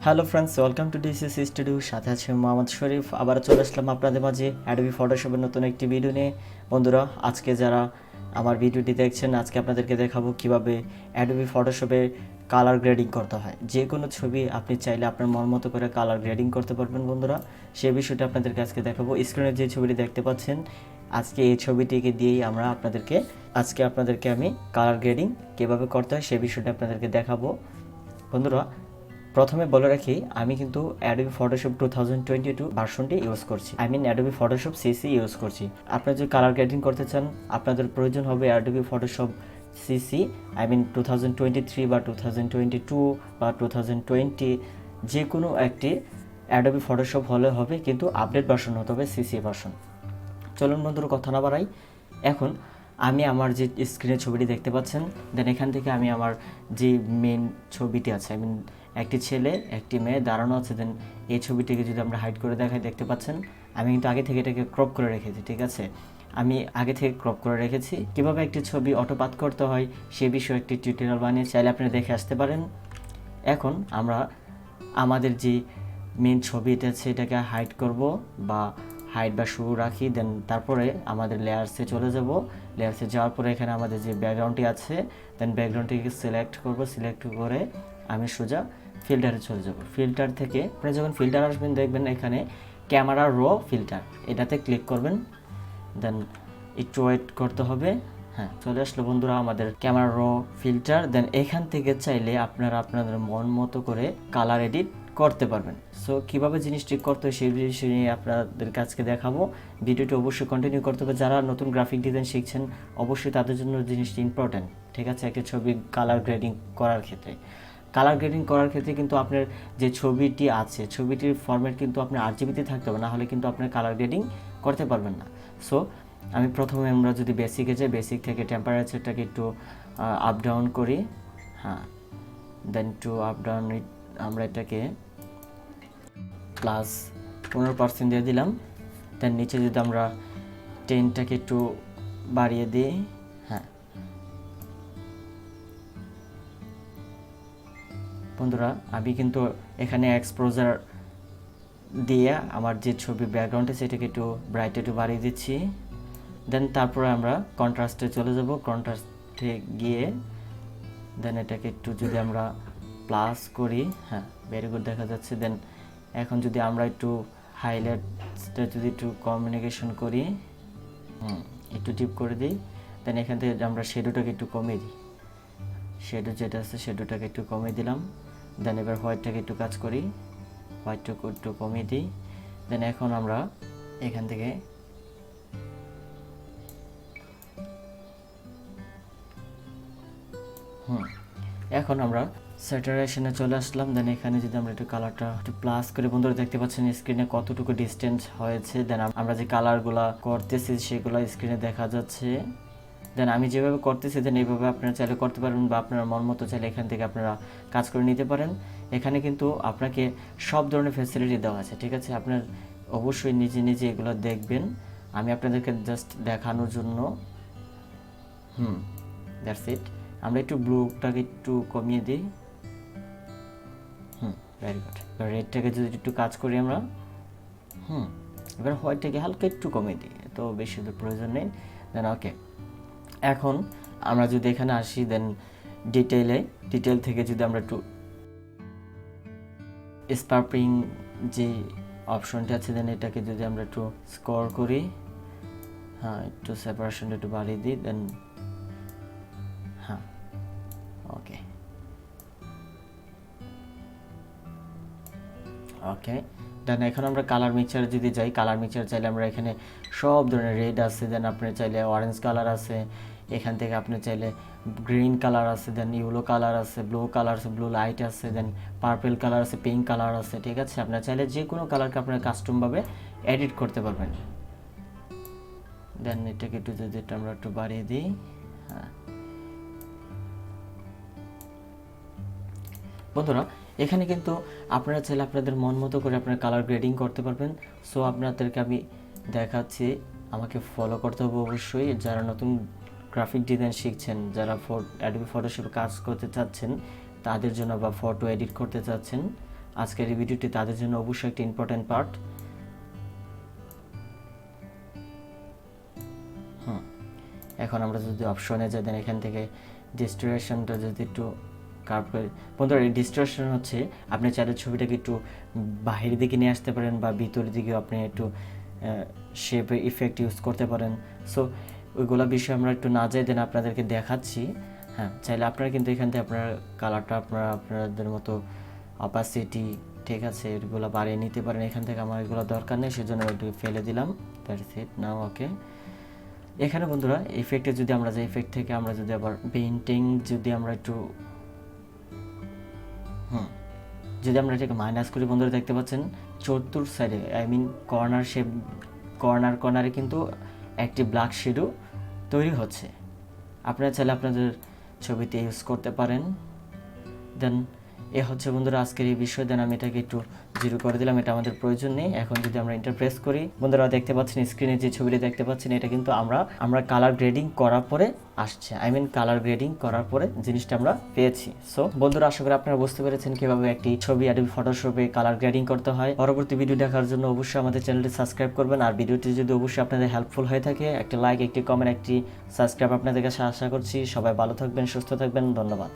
Hello friends, welcome to DCC studio. সাথে আছে মোহাম্মদ শরীফ। আবার চলে আসলাম আপনাদের মাঝে অ্যাডোবি ফটোশপের নতুন একটি ভিডিও নিয়ে। বন্ধুরা, আজকে যারা আমার ভিডিওটি দেখছেন, আজকে আপনাদেরকে দেখাবো কিভাবে অ্যাডোবি ফটোশপে কালার গ্রেডিং করতে হয়। যে কোনো ছবি আপনি চাইলে আপনার মন মতো করে কালার গ্রেডিং করতে পারবেন। বন্ধুরা, সেই বিষয়টা আপনাদেরকে আজকে দেখাবো। স্ক্রিনে যে ছবিটি দেখতে পাচ্ছেন, আজকে এই ছবিটিকে দিয়েই আপনাদেরকে আমি কালার গ্রেডিং কীভাবে করতে হয় সেই বিষয়টা আপনাদেরকে দেখাবো। বন্ধুরা, প্রথমে বলে রাখি, আমি কিন্তু অ্যাডোবি ফটোশপ 2022 ভার্সনটি ইউজ করছি। অ্যাডোবি ফটোশপ সিসি ইউজ করছি। আপনারা যদি কালার গ্রেডিং করতে চান, আপনাদের প্রয়োজন হবে অ্যাডোবি ফটোশপ সিসি 2023 বা 2022 বা 2020, যে কোনো একটি অ্যাডোবি ফটোশপ হলে হবে, কিন্তু আপডেট ভার্সন হতে হবে সিসি ভার্সন। চলুন বন্ধুরা, কথা না বাড়াই। এখন আমি আমার যে স্ক্রিনে ছবিটি দেখতে পাচ্ছেন, দেন এখান থেকে আমি আমার যে মেন ছবিটি আছে, একটি ছেলে একটি মেয়ে দাঁড়ানো আছে, দেন এই ছবিটিকে যদি আমরা হাইড করে দেখাই, দেখতে পাচ্ছেন আমি কিন্তু আগে থেকে এটাকে ক্রপ করে রেখেছি। ঠিক আছে, আমি আগে থেকে ক্রপ করে রেখেছি। কিভাবে একটি ছবি অটোপাত করতে হয় সে বিষয়ে একটি টিউটোরিয়াল বানিয়ে চাইলে আপনারা দেখে আসতে পারেন। এখন আমরা আমাদের যে মেন ছবিটা আছে এটাকে হাইড করব বা হাইড বা শুরু রাখি। দেন তারপরে আমাদের লেয়ার্সে চলে যাব। লেয়ার্সে যাওয়ার পরে এখানে আমাদের যে ব্যাকগ্রাউন্ডটি আছে, দেন ব্যাকগ্রাউন্ডটিকে সিলেক্ট করে আমি সোজা ফিল্টারে চলে যাব। ফিল্টার থেকে আপনি যখন ফিল্টার আসবেন, দেখবেন এখানে ক্যামেরা র ফিল্টার, এটাতে ক্লিক করবেন। দেন একটু ওয়েট করতে হবে। হ্যাঁ, চলে আসলো বন্ধুরা আমাদের ক্যামেরা র ফিল্টার। দেন এখান থেকে চাইলে আপনারা আপনাদের মন মতো করে কালার এডিট করতে পারবেন। সো কীভাবে জিনিসটি করতে হয় সেই বিষয় নিয়ে আপনাদের কাছকে দেখাবো। ভিডিওটি অবশ্যই কন্টিনিউ করতে হবে। যারা নতুন গ্রাফিক ডিজাইন শিখছেন, অবশ্যই তাদের জন্য জিনিসটি ইম্পর্ট্যান্ট। ঠিক আছে, একটা ছবি কালার গ্রেডিং করার ক্ষেত্রে কিন্তু আপনার যে ছবিটি আছে, ছবিটির ফরম্যাট কিন্তু আপনার আরজিবিতে থাকতে হবে, না হলে কিন্তু আপনার কালার গ্রেডিং করতে পারবেন না। সো আমি প্রথমে আমরা যদি বেসিকে যাই, বেসিক থেকে টেম্পারেচারটাকে একটু আপ ডাউন করি। হ্যাঁ, দেন টু আপ ডাউন আমরা এটাকে +15% দিয়ে দিলাম। দেন নিচে যদি আমরা 10টাকে একটু বাড়িয়ে দিই। হ্যাঁ বন্ধুরা, আমি কিন্তু এখানে এক্সপোজার দিয়ে আমার যে ছবি ব্যাকগ্রাউন্ডে সেটাকে একটু ব্রাইট একটু বাড়িয়ে দিচ্ছি। দেন তারপরে আমরা কন্ট্রাস্টে চলে যাব। কন্ট্রাস্টে গিয়ে দেন এটাকে একটু যদি আমরা প্লাস করি, হ্যাঁ ভেরি গুড দেখা যাচ্ছে। দেন এখন যদি আমরা একটু হাইলাইটসটা যদি একটু কমিউনিকেশন করি, একটু টিপ করে দিই। দেন এখান থেকে আমরা শ্যাডোটাকে একটু কমিয়ে দিই। শ্যাডো যেটা আছে শ্যাডোটাকে একটু কমিয়ে দিলাম। দেন এবার হোয়াইটটাকে একটু কাজ করি, হোয়াইটটাকে একটু কমিয়ে দিই। দেন এখন আমরা এখান থেকে এখন আমরা স্যাচুরেশনে চলে আসলাম। দেন এখানে যদি আমরা একটু কালারটা একটু প্লাস করে, বন্ধুরা দেখতে পাচ্ছেন স্ক্রিনে কতটুকু ডিস্টেন্স হয়েছে। দেন আমরা যে কালারগুলো করতেছি সেগুলো স্ক্রিনে দেখা যাচ্ছে। দেন আমি যেভাবে করতেছি, দেন এইভাবে আপনারা চাইলে করতে পারেন, বা আপনার মন মতো চাইলে এখান থেকে আপনারা কাজ করে নিতে পারেন। এখানে কিন্তু আপনাকে সব ধরনের ফ্যাসিলিটি দেওয়া আছে। ঠিক আছে, আপনার অবশ্যই নিজে নিজে এগুলো দেখবেন। আমি আপনাদেরকে জাস্ট দেখানোর জন্য দ্যাটস ইট। আমরা একটু ব্লুটাকে একটু কমিয়ে দিই। Very good. এবার রেডটাকে যদি একটু কাজ করি আমরা, এবার হোয়াইটটাকে হালকা একটু কমিয়ে দিই, তো বেশি তো প্রয়োজন নেই। দেন ওকে, এখন আমরা যদি এখানে আসি, দেন ডিটেল থেকে যদি আমরা একটু স্পার্কলিং যে অপশনটা আছে, দেন এটাকে যদি আমরা একটু স্কোর করি, হ্যাঁ একটু সেপারেশনটা একটু বাড়িয়ে দিই। দেন হ্যাঁ ওকে দেন এখন আমরা কালার মিক্সচার যদি যাই, কালার মিক্সচার চাইলে আমরা এখানে সব ধরনের রেড আছে, দেন আপনি চাইলে অরেঞ্জ কালার আছে, এখান থেকে আপনি চাইলে গ্রিন কালার আছে, দেন ইয়েলো কালার আছে, ব্লু কালার আছে, ব্লু লাইট আছে, দেন পার্পল কালার আছে, পিঙ্ক কালার আছে। ঠিক আছে, আপনার চাইলে যে কোনো কালারকে আপনারা কাস্টমভাবে এডিট করতে পারবেন। দেন এটাকে একটু যদি আমরা একটু বাড়িয়ে দিই। হ্যাঁ বন্ধুরা, এখানে কিন্তু আপনারা চাইলে আপনাদের মন মতো করে আপনারা কালার গ্রেডিং করতে পারবেন। সো আপনাদেরকে আমি দেখাচ্ছি, আমাকে ফলো করতে হবে অবশ্যই। যারা নতুন গ্রাফিক ডিজাইন শিখছেন, যারা অ্যাডোবি ফটোশপে কাজ করতে চাচ্ছেন তাদের জন্য, বা ফটো এডিট করতে চাচ্ছেন আজকের এই ভিডিওটি তাদের জন্য অবশ্যই একটা ইম্পর্টেন্ট পার্ট। এখন আমরা যদি অপশনে যাই, দেন এখান থেকে ডিস্ট্রিবিউশনটা যদি একটু কার্ভ করি, বন্ধুরা এই ডিস্ট্রিবিউশন হচ্ছে আপনি চাইলে ছবিটাকে একটু বাহিরের দিকে নিয়ে আসতে পারেন বা ভিতরের দিকে আপনি একটু শেপে ইফেক্ট ইউজ করতে পারেন। সো ওইগুলো বিষয়ে আমরা একটু না যাই, দেন আপনাদেরকে দেখাচ্ছি। হ্যাঁ, চাইলে আপনারা কিন্তু এখান থেকে আপনার কালারটা আপনাদের মতো অপাসিটি, ঠিক আছে, এগুলো বাড়িয়ে নিতে পারেন। এখান থেকে আমার এগুলো দরকার নেই, সেজন্য একটু ফেলে দিলাম। দ্যাটস ইট নাও। ওকে, এখানে বন্ধুরা ইফেক্টে যদি আমরা যাই, ইফেক্ট থেকে আমরা যদি আবার পেইন্টিং যদি আমরা একটু যদি আমরা এটাকে মাইনাস করি, বন্ধুরা দেখতে পাচ্ছেন চতুর সাইডে, আই মিন কর্নার শেপ, কর্নারে কিন্তু একটি ব্ল্যাক শেডো তৈরি হচ্ছে। আপনারা চাইলে আপনাদের ছবিতে ইউজ করতে পারেন। দেন এ হচ্ছে বন্ধুরা আজকের এই বিষয়। দেন আমি এটাকে একটু জিরো করে দিলাম, এটা আমাদের প্রয়োজন নেই। এখন যদি আমরা ইন্টারপ্রেস করি, বন্ধুরা দেখতে পাচ্ছেন স্ক্রিনে যে ছবিটা দেখতে পাচ্ছেন, এটা কিন্তু আমরা কালার গ্রেডিং করার পরে আসছে, আই মিন কালার গ্রেডিং করার পরে জিনিসটা আমরা পেয়েছি। সো বন্ধুরা আশা করি আপনারা বুঝতে পেরেছেন কিভাবে একটি ছবি অ্যাডোবি ফটোশপে কালার গ্রেডিং করতে হয়। পরবর্তী ভিডিও দেখার জন্য অবশ্যই আমাদের চ্যানেলটি সাবস্ক্রাইব করবেন। আর ভিডিওটি যদি অবশ্যই আপনাদের হেল্পফুল হয়ে থাকে, একটা লাইক, একটি কমেন্ট, একটি সাবস্ক্রাইব আপনাদের কাছে আশা করছি। সবাই ভালো থাকবেন, সুস্থ থাকবেন, ধন্যবাদ।